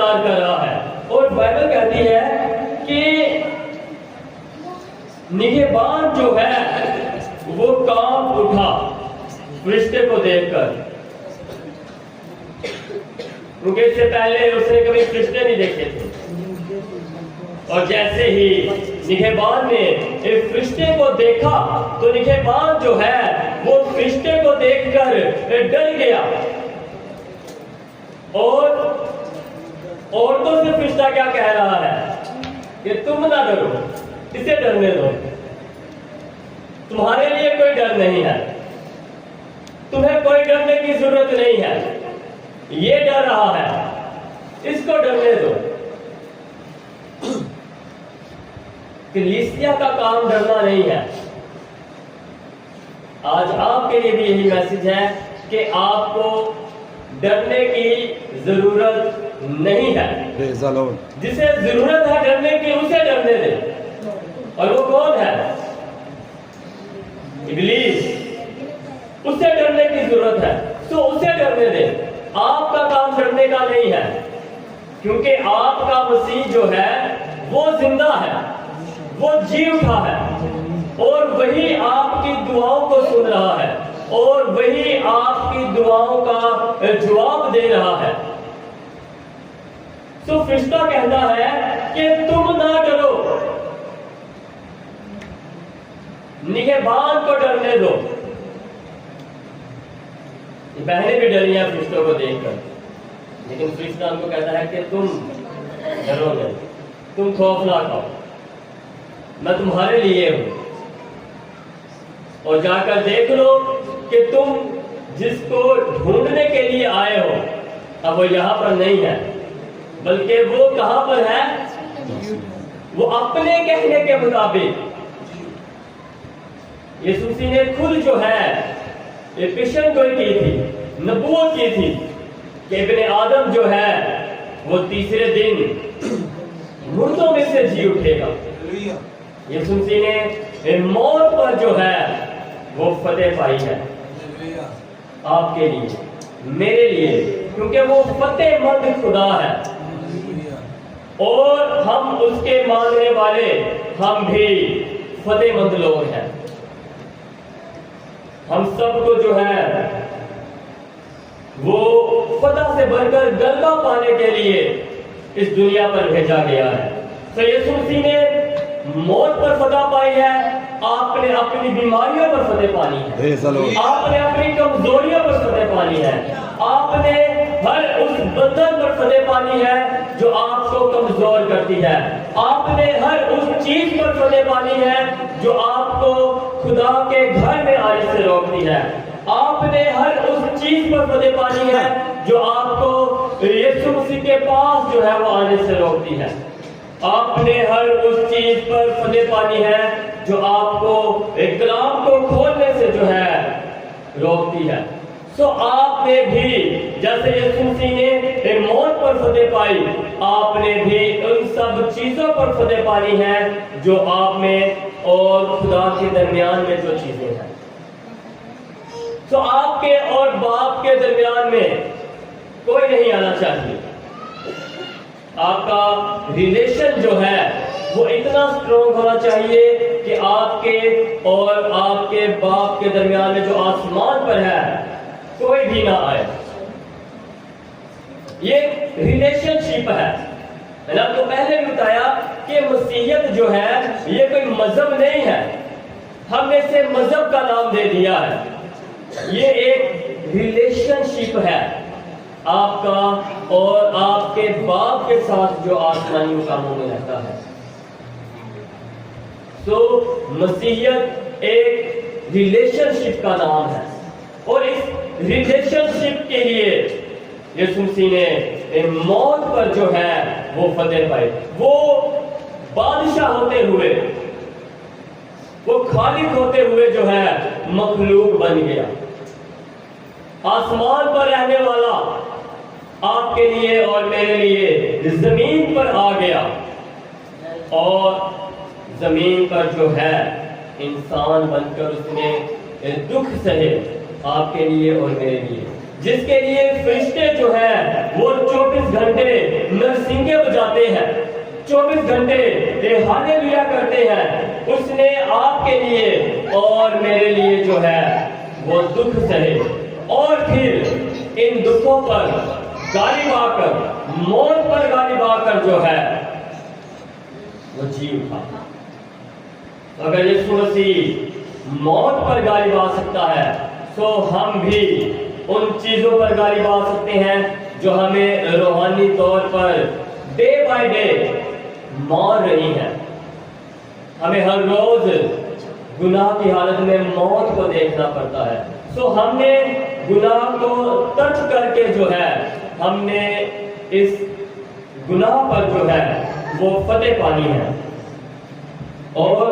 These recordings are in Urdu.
انتظار کر رہا ہے. اور بائبل کہتی ہے کہ نگہبان جو ہے وہ کانپ اٹھا فرشتے کو دیکھ کر، کیونکہ اس سے پہلے اس نے کبھی فرشتے نہیں دیکھے تھے. اور جیسے ہی نگہبان نے ایک فرشتے کو دیکھا تو نگہبان جو ہے وہ فرشتے کو دیکھ کر ڈر گیا. اور عورتوں سے فرشتہ کیا کہہ رہا ہے کہ تم نہ ڈرو، اسے ڈرنے دو، تمہارے لیے کوئی ڈر نہیں ہے، تمہیں کوئی ڈرنے کی ضرورت نہیں ہے، یہ ڈر رہا ہے، اس کو ڈرنے دو. کلیسیا کا کام ڈرنا نہیں ہے. آج آپ کے لیے بھی یہی میسج ہے کہ آپ کو ڈرنے کی ضرورت نہیں ہے. جسے ضرورت ہے ڈرنے کی اسے ڈرنے دے. اور وہ کون ہے؟ ابلیس. اسے ڈرنے کی ضرورت ہے تو اسے ڈرنے دے. آپ کا کام ڈرنے کا نہیں ہے، کیونکہ آپ کا مسیح جو ہے وہ زندہ ہے، وہ جی اٹھا ہے، اور وہی آپ کی دعاؤں کو سن رہا ہے، اور وہی آپ کی دعاؤں کا جواب دے رہا ہے. تو فرشتہ کہتا ہے کہ تم نہ ڈرو، نگہبان کو ڈرنے دو. بہنیں بھی ڈری ہیں فرشتوں کو دیکھ کر، لیکن فرشتہ ان کو کہتا ہے کہ تم ڈرو نہیں، تم خوف نہ کھاؤ، میں تمہارے لیے ہوں. اور جا کر دیکھ لو کہ تم جس کو ڈھونڈنے کے لیے آئے ہو اب وہ یہاں پر نہیں ہے، بلکہ وہ کہاں پر ہے؟ وہ اپنے کہنے کے مطابق یسوع مسیح نے خود جو ہے یہ پیشن گوئی کی تھی، نبوت کی تھی کہ ابن آدم جو ہے وہ تیسرے دن مردوں میں سے جی اٹھے گا. یسوع مسیح نے موت پر جو ہے وہ فتح پائی ہے آپ کے لیے، میرے لیے، کیونکہ وہ فتح مند خدا ہے. اور ہم اس کے ماننے والے، ہم بھی فتح مند لوگ ہیں. ہم سب کو جو ہے وہ فتح سے بڑھ کر غلبہ پانے کے لیے اس دنیا پر بھیجا گیا ہے. تو یسوع مسیح نے موت پر فتح پائی ہے، آپ نے اپنی بیماریوں پر فتح پانی ہے، آپ نے اپنی کمزوریوں پر فتح پانی ہے، آپ نے ہر اس بندھن پر فتح پانی ہے جو آپ کو کمزور کرتی ہے، آپ نے ہر اس چیز پر فتح پانی ہے جو آپ کو خدا کے گھر میں آنے سے روکتی ہے، آپ نے ہر اس چیز پر فتح پانی ہے جو آپ کو یسوع مسیح کے پاس جو ہے وہ آنے سے روکتی ہے، آپ نے ہر اس چیز پر فتح پانی ہے جو آپ کو کلام کو کھولنے سے جو ہے روکتی ہے. سو آپ نے بھی جیسے یسوع مسیح نے موت پر فتح پائی، آپ نے بھی ان سب چیزوں پر فتح پانی ہے جو آپ میں اور خدا کے درمیان میں جو چیزیں ہیں. تو آپ کے اور باپ کے درمیان میں کوئی نہیں آنا چاہیے. آپ کا ریلیشن جو ہے وہ اتنا سٹرونگ ہونا چاہیے کہ آپ کے اور آپ کے باپ کے درمیان میں جو آسمان پر ہے کوئی بھی نہ آئے. یہ ریلیشن شپ ہے. میں نے آپ کو پہلے بھی بتایا کہ مسیحیت جو ہے یہ کوئی مذہب نہیں ہے، ہم نے اسے مذہب کا نام دے دیا ہے. یہ ایک ریلیشن شپ ہے آپ کا اور آپ کے باپ کے ساتھ جو آسمانی مقاموں میں رہتا ہے. تو مسیحیت ایک ریلیشن شپ کا نام ہے، اور اس ریلیشن شپ کے لیے یسوع مسیح نے موت پر جو ہے وہ فتح پائی. وہ بادشاہ ہوتے ہوئے، وہ خالق ہوتے ہوئے جو ہے مخلوق بن گیا. آسمان پر رہنے والا آپ کے لیے اور میرے لیے زمین پر آ گیا، اور زمین پر جو ہے انسان بن کر اس نے دکھ سہے آپ کے لیے اور میرے لیے. جس کے لیے فرشتے جو ہیں وہ 24 گھنٹے نرسنگیں بجاتے ہیں، 24 گھنٹے ہالےلویا کرتے ہیں، اس نے آپ کے لیے اور میرے لیے جو ہے وہ دکھ سہے اور پھر ان دکھوں پر غالب آ کر، موت پر غالب آ کر جو ہے وہ جی اٹھا۔ اگر یسوع مسیح موت پر غالب آ سکتا ہے تو ہم بھی ان چیزوں پر غالب آ سکتے ہیں جو ہمیں روحانی طور پر ڈے بائی ڈے مار رہی ہے۔ ہمیں ہر روز گناہ کی حالت میں موت کو دیکھنا پڑتا ہے، تو ہم نے گناہ کو ترک کر کے جو ہے ہم نے اس گناہ پر جو ہے وہ فتح پانی ہے۔ اور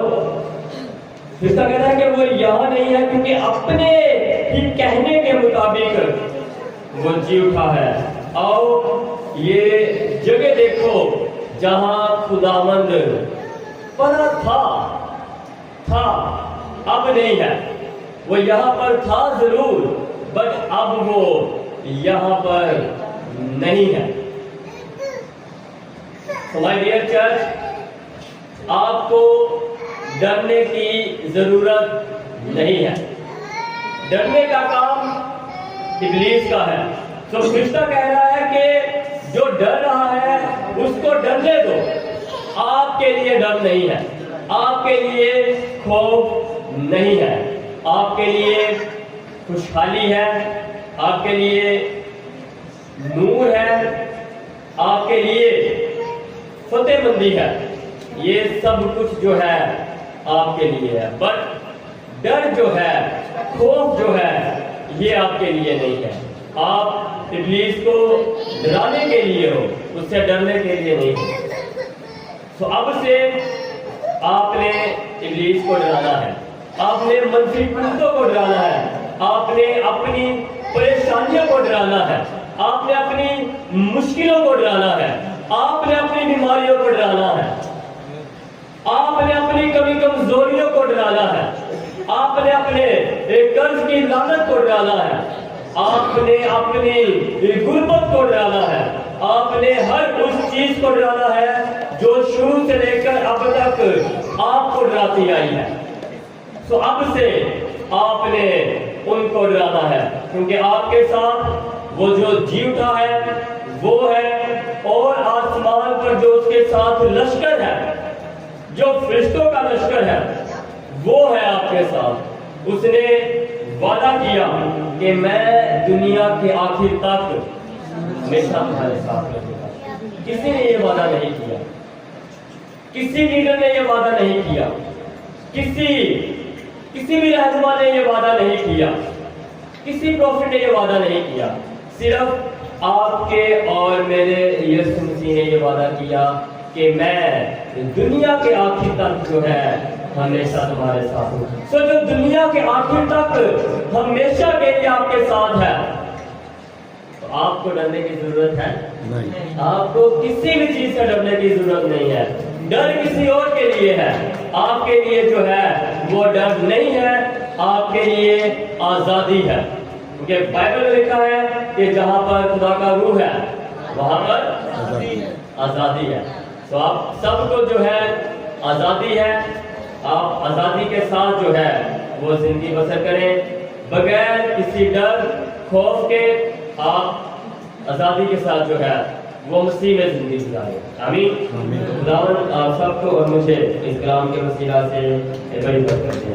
فرشتہ کہتا ہے کہ وہ یہاں نہیں ہے کیونکہ اپنے ہی کہنے کے مطابق وہ جی اٹھا ہے۔ آؤ یہ جگہ دیکھو جہاں خداوند پڑا تھا اب نہیں ہے، وہ یہاں پر تھا ضرور بٹ اب وہ یہاں پر نہیں ہے۔ My dear church، آپ کو ڈرنے کی ضرورت نہیں ہے، ڈرنے کا کام ابلیس کا ہے۔ تو فرشتہ کہہ رہا ہے کہ جو ڈر رہا ہے اس کو ڈرنے دو، آپ کے لیے ڈر نہیں ہے، آپ کے لیے خوف نہیں ہے، آپ کے لیے خوشحالی ہے، آپ کے لیے نور ہے، آپ کے لیے فتح مندی ہے، یہ سب کچھ جو ہے آپ کے لیے ہے۔ بٹ ڈر جو ہے، خوف جو ہے، یہ آپ کے لیے نہیں ہے۔ آپ ابلیس کو ڈرانے کے لیے ہو، اس سے ڈرنے کے لیے نہیں ہو۔ تو اب سے آپ نے ابلیس کو ڈرانا ہے، آپ نے منفی قوتوں کو ڈرانا ہے، آپ نے اپنی پریشانیوں کو ڈرانا ہے، آپ نے اپنی مشکلوں کو ڈرانا ہے، آپ نے اپنی بیماریوں کو ڈرانا ہے، آپ نے اپنی کمی کمزوریوں کو ڈرانا ہے، آپ نے اپنے قرض کی لعنت کو ڈرانا ہے، آپ نے اپنی غربت کو ڈرانا ہے، آپ نے ہر اس چیز کو ڈرانا ہے جو شروع سے لے کر اب تک آپ کو ڈراتی آئی ہے۔ تو اب سے آپ نے ان کو ڈرانا ہے کیونکہ آپ کے ساتھ وہ جو جی اٹھا ہے وہ ہے، اور آسمان پر جو اس کے ساتھ لشکر ہے، جو فرشتوں کا لشکر ہے وہ ہے آپ کے ساتھ۔ اس نے وعدہ کیا کہ میں دنیا کے آخر تک ہمیشہ تمہارے ساتھ رہوں گا۔ کسی نے یہ وعدہ نہیں کیا، کسی لیڈر نے یہ وعدہ نہیں کیا، کسی بھی رہنما نے یہ وعدہ نہیں کیا، کسی پروفٹ نے یہ وعدہ نہیں کیا، صرف آپ کے اور میرے یسوع مسیح نے یہ وعدہ کیا کہ میں دنیا کے آخر تک جو ہے ہمیشہ تمہارے ساتھ ہوں۔ سو جو دنیا کے آخر تک ہمیشہ کے لیے آپ کے ساتھ ہے، تو آپ کو ڈرنے کی ضرورت ہے نہیں، آپ کو کسی بھی چیز سے ڈرنے کی ضرورت نہیں ہے۔ ڈر کسی اور کے لیے ہے، آپ کے لیے جو ہے وہ ڈر نہیں ہے، آپ کے لیے آزادی ہے، کیونکہ بائبل میں لکھا ہے کہ جہاں پر خدا کا روح ہے وہاں پر آزادی ہے۔ تو آپ سب کو جو ہے آزادی ہے، آپ آزادی کے ساتھ جو ہے وہ زندگی بسر کریں بغیر کسی ڈر خوف کے، آپ آزادی کے ساتھ جو ہے وہ مسیح میں زندگی گزاریں۔ آمین۔ خداوند آپ سب کو اور مجھے اس کلام کے وسیلہ سے بڑی برکت دے۔